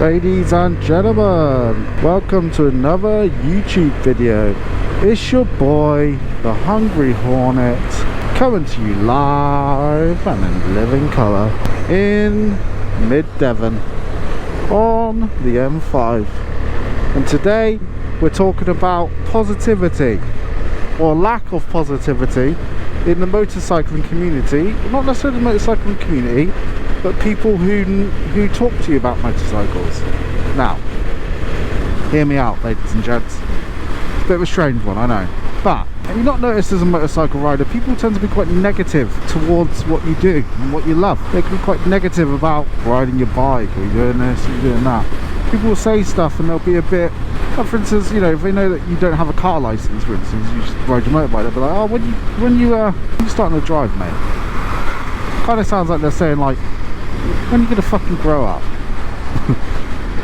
Ladies and gentlemen, welcome to another YouTube video. It's your boy, the Hungry Hornet, coming to you live and in living colour in mid-Devon on the M5. And today we're talking about positivity, or lack of positivity, in the motorcycling community. Not necessarily the motorcycling community, but people who talk to you about motorcycles. Now, hear me out, ladies and gents. It's a bit of a strange one, I know. But have you not noticed as a motorcycle rider, people tend to be quite negative towards what you do and what you love. They can be quite negative about riding your bike, or you're doing this, or you're doing that. People will say stuff and they'll be a bit, like for instance, you know, if they know that you don't have a car license, for instance, you just ride your motorbike, they'll be like, oh, when you starting to drive, mate? Kind of sounds like they're saying, like, when are you gonna fucking grow up?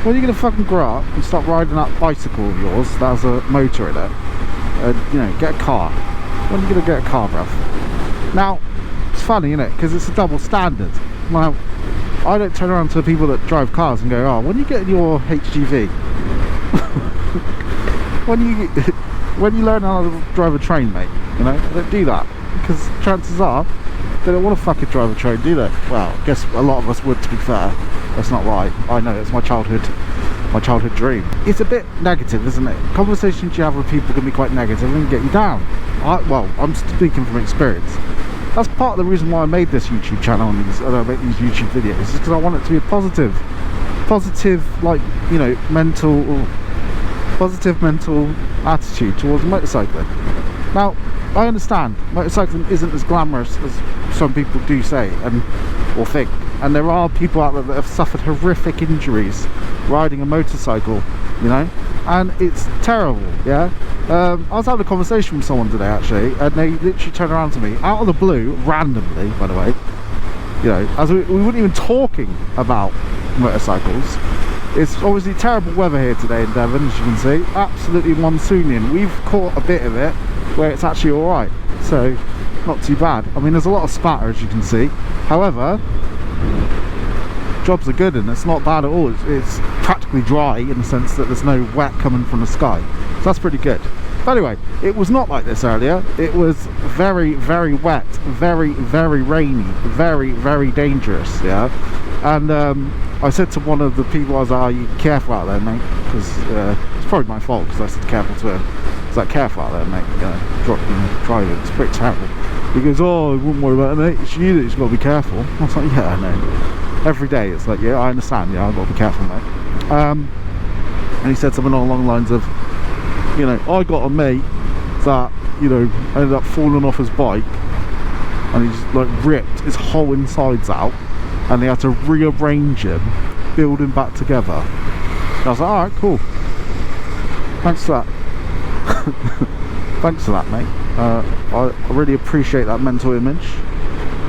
When are you gonna fucking grow up and stop riding that bicycle of yours that has a motor in it? And, you know, get a car. When are you gonna get a car, bruv? Now, it's funny, isn't it? Because it's a double standard. Now, I don't turn around to the people that drive cars and go, oh, when are you getting your HGV? when you learn how to drive a train, mate, you know, don't do that, because chances are they don't want to fucking drive a train, do they? Well, I guess a lot of us would, to be fair. That's not right. I know, it's my childhood dream. It's a bit negative, isn't it? Conversations you have with people can be quite negative and get you down. Well, I'm speaking from experience. That's part of the reason why I made this YouTube channel and I make these YouTube videos, is because I want it to be a positive, like, you know, positive mental attitude towards motorcycling. Now, I understand motorcycling isn't as glamorous as some people do say or think, and there are people out there that have suffered horrific injuries riding a motorcycle, you know, and it's terrible. Yeah, I was having a conversation with someone today actually, and they literally turned around to me out of the blue, randomly, by the way, you know, as we weren't even talking about motorcycles. It's obviously terrible weather here today in Devon, as you can see, absolutely monsoonian. We've caught a bit of it where it's actually alright, so not too bad. I mean, there's a lot of spatter, as you can see. However, jobs are good and it's not bad at all. It's practically dry in the sense that there's no wet coming from the sky, so that's pretty good. But anyway, it was not like this earlier. It was very, very wet, very, very rainy, very, very dangerous. Yeah, and I said to one of the people, I was like, "Are you careful out there, mate?" Because it's probably my fault, because I said careful to him. It's like, careful out there, mate. Driving, it's pretty terrible. He goes, oh, I wouldn't worry about it, mate. It's you that's got to be careful. I was like, yeah, I know. Every day it's like, yeah, I understand. Yeah, I've got to be careful, mate. And he said something along the lines of, you know, I got a mate that, you know, ended up falling off his bike and he's like ripped his whole insides out, and they had to rearrange him, build him back together. And I was like, alright, cool. Thanks for that. Thanks for that, mate. I really appreciate that mental image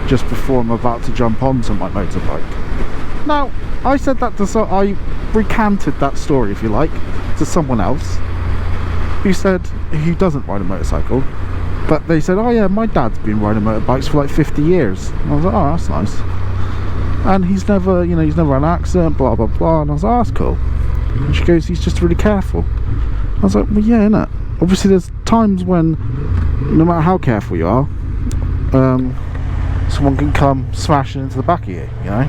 just before I'm about to jump onto my motorbike. Now, I said that I recanted that story, if you like, to someone else who said he doesn't ride a motorcycle, but they said, oh yeah, my dad's been riding motorbikes for like 50 years. And I was like, oh, that's nice. And he's never, you know, he's never had an accident, blah blah blah. And I was like, oh, that's cool. And she goes, he's just really careful. I was like, well, yeah, innit? Obviously there's times when, no matter how careful you are, someone can come smashing into the back of you, you know?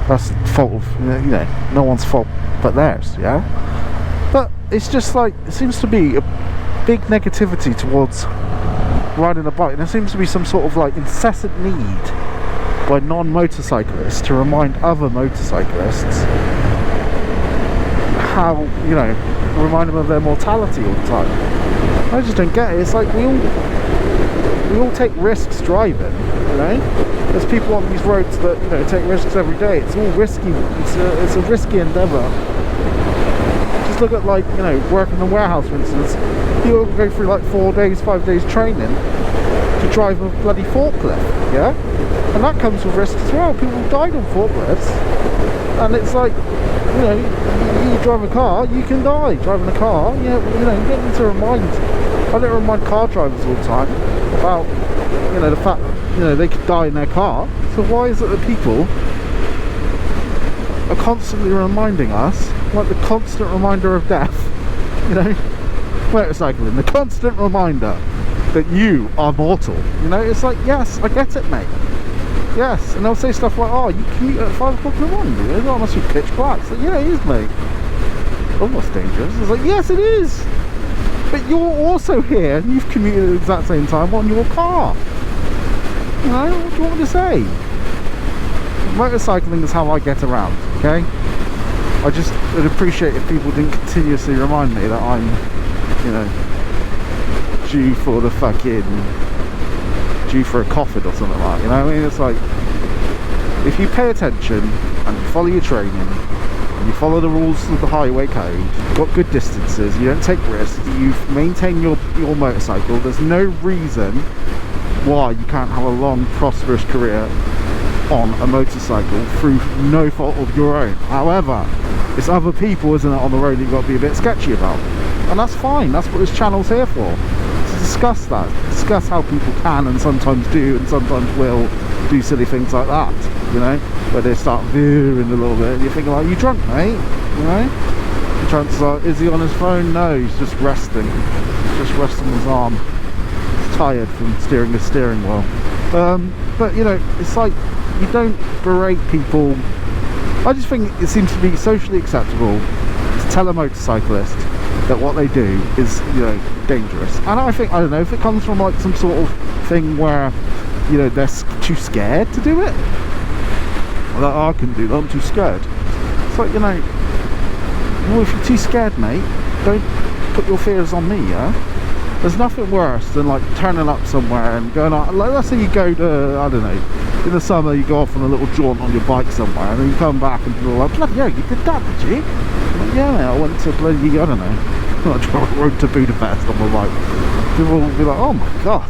That's the fault of, you know, no one's fault but theirs, yeah? But it's just like, it seems to be a big negativity towards riding a bike, and there seems to be some sort of like incessant need by non-motorcyclists to remind other motorcyclists how, you know, remind them of their mortality all the time. I just don't get it. It's like we all take risks driving, you know. There's people on these roads that, you know, take risks every day. It's all risky. It's a risky endeavour. Just look at, like, you know, work in the warehouse, for instance. People go through like 4 days, 5 days training to drive a bloody forklift, yeah. And that comes with risks as well. People died on forklifts, and it's like, you know, you drive a car, you can die driving a car. You know, you don't need to remind. I don't remind car drivers all the time about, you know, the fact, you know, they could die in their car. So why is it that people are constantly reminding us, like the constant reminder of death, you know, motorcycling, the constant reminder that you are mortal, you know. It's like, yes, I get it, mate, yes. And they'll say stuff like, oh, you commute at 5 o'clock in the morning, do you? It must be pitch black. It's like, yeah, it is, mate. Almost dangerous. It's like, yes, it is, but you're also here and you've commuted at the exact same time on your car, you know. What do you want me to say? Motorcycling is how I get around, okay? I just would appreciate if people didn't continuously remind me that I'm, you know, due for a coffin or something like that, you know what I mean? It's like, if you pay attention and you follow your training and you follow the rules of the highway code, you've got good distances, you don't take risks, you maintain your motorcycle, there's no reason why you can't have a long, prosperous career on a motorcycle through no fault of your own. However, it's other people, isn't it, on the road you've got to be a bit sketchy about, and that's fine. That's what this channel's here for, to discuss that, discuss how people can and sometimes do and sometimes will do silly things like that, you know, where they start veering a little bit and you're thinking like, you drunk, mate, you know? The chances are, is he on his phone? No, he's just resting his arm. He's tired from steering the steering wheel. But you know, it's like, you don't berate people. I just think it seems to be socially acceptable to tell a motorcyclist that what they do is, you know, dangerous. And I think, I don't know, if it comes from like some sort of thing where, you know, they're too scared to do it, like, oh, I can do that, I'm too scared. It's like, you know, well, if you're too scared, mate, don't put your fears on me, yeah? There's nothing worse than like turning up somewhere and going out, like, let's say you go to, I don't know, in the summer you go off on a little jaunt on your bike somewhere and then you come back and people are like, bloody hell, you did that, did you? I'm like, yeah, mate, I went to bloody, I don't know, I rode to Budapest on my bike. People will be like, oh my god,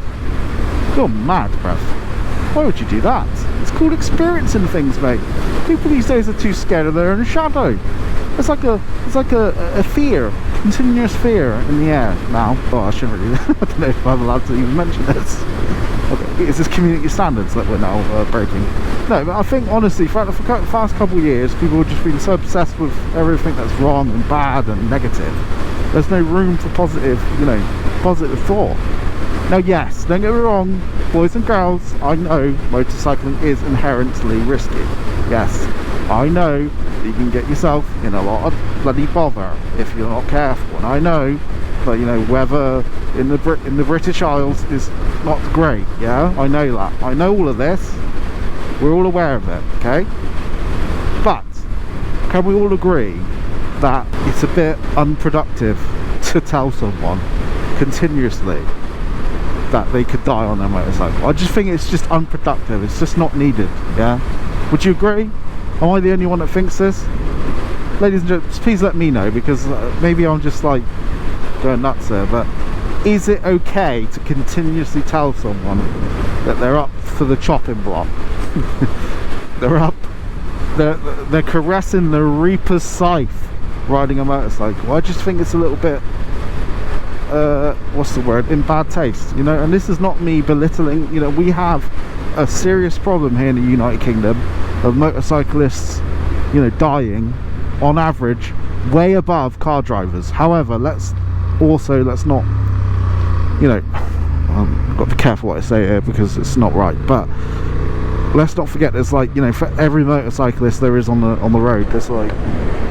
you're mad, bruv. Why would you do that? It's called experiencing things, mate. People these days are too scared of their own shadow. It's like a fear, continuous fear in the air now. Oh, I shouldn't really, I don't know if I'm allowed to even mention this. Okay, is this community standards that we're now breaking? No, but I think honestly, for the past couple of years, people have just been so obsessed with everything that's wrong and bad and negative. There's no room for positive, you know, positive thought. Now, yes, don't get me wrong, boys and girls, I know motorcycling is inherently risky. Yes, I know that you can get yourself in a lot of bloody bother if you're not careful. And I know that, you know, weather in the British Isles is not great, yeah? I know that. I know all of this. We're all aware of it, okay? But can we all agree that it's a bit unproductive to tell someone continuously that they could die on their motorcycle? I just think it's just unproductive. It's just not needed, yeah? Would you agree? Am I the only one that thinks this? Ladies and gentlemen, please let me know, because maybe I'm just like going nuts there, but is it okay to continuously tell someone that they're up for the chopping block? they're caressing the reaper's scythe riding a motorcycle? I just think it's a little bit what's the word, in bad taste, you know. And this is not me belittling, you know, we have a serious problem here in the United Kingdom of motorcyclists, you know, dying on average way above car drivers. However, let's not, you know, I've got to be careful what I say here because it's not right, but let's not forget there's, like, you know, for every motorcyclist there is on the road, there's like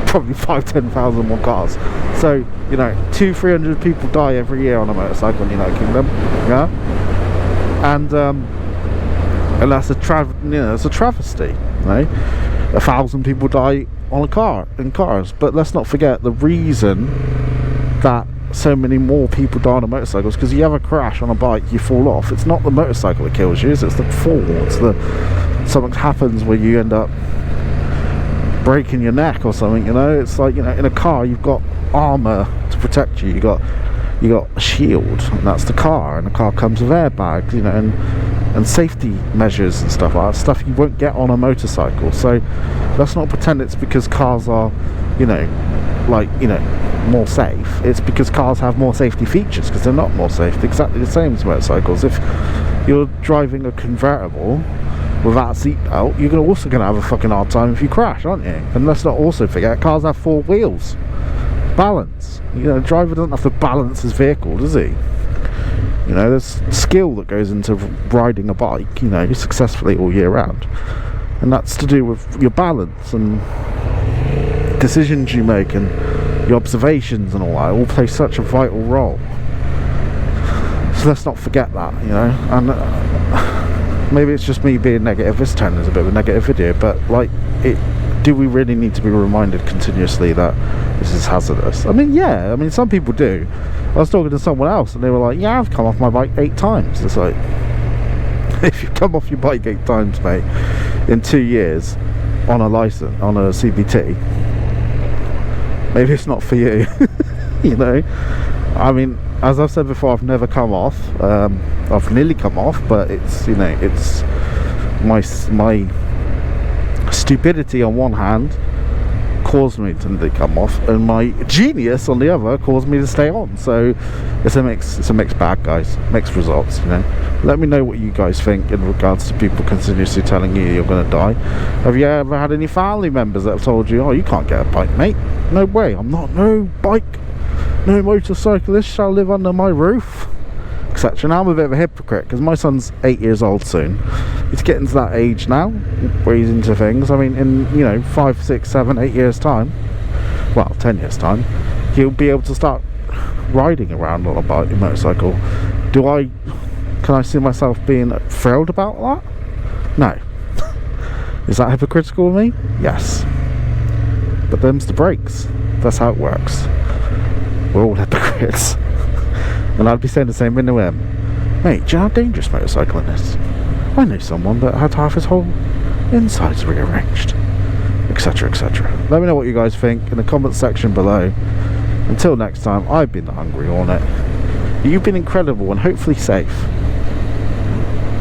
probably 5,000-10,000 more cars. So, you know, 200-300 people die every year on a motorcycle in the United Kingdom, yeah, and that's a it's a travesty, right? 1,000 people die in cars. But let's not forget the reason that so many more people die on motorcycles, because you have a crash on a bike, you fall off. It's not the motorcycle that kills you, it's the fall. It's something happens where you end up breaking your neck or something, you know. It's like, you know, in a car you've got armor to protect you, you got a shield, and that's the car, and the car comes with airbags, you know, and safety measures and stuff like that, stuff you won't get on a motorcycle. So let's not pretend it's because cars are, you know, like, you know, more safe. It's because cars have more safety features, because they're not more safe. They're exactly the same as motorcycles. If you're driving a convertible, without a seatbelt, you're also going to have a fucking hard time if you crash, aren't you? And let's not also forget, cars have 4 wheels. Balance. You know, the driver doesn't have to balance his vehicle, does he? You know, there's skill that goes into riding a bike, you know, successfully all year round. And that's to do with your balance and decisions you make and your observations and all that. It all play such a vital role. So let's not forget that, you know. And maybe it's just me being negative. This turn is a bit of a negative video, but like, do we really need to be reminded continuously that this is hazardous? I mean, yeah, I mean, some people do. I was talking to someone else and they were like, yeah, I've come off my bike 8 times. It's like, if you come off your bike 8 times, mate, in 2 years on a license, on a CBT, maybe it's not for you. You know, I mean, as I've said before, I've never come off. I've nearly come off, but it's, you know, it's my stupidity on one hand caused me to come off, and my genius on the other caused me to stay on. So it's a mixed bag, guys. Mixed results, you know. Let me know what you guys think in regards to people continuously telling you you're going to die. Have you ever had any family members that have told you, oh, you can't get a bike, mate? No way, no bike, no motorcyclist shall live under my roof, etc. Now I'm a bit of a hypocrite because my son's 8 years old soon. He's getting to that age now where he's into things. I mean, in, you know, 5, 6, 7, 8 years time, well, 10 years time, he'll be able to start riding around on a bike, a motorcycle. Can I see myself being thrilled about that? No. Is that hypocritical of me? Yes. But them's the brakes. That's how it works. We're all hypocrites. And I'd be saying the same into him. Mate, do you know how dangerous motorcycling is? I know someone that had half his whole insides rearranged, etc, etc. Let me know what you guys think in the comments section below. Until next time, I've been the Hungry Hornet. You've been incredible and hopefully safe.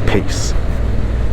Peace.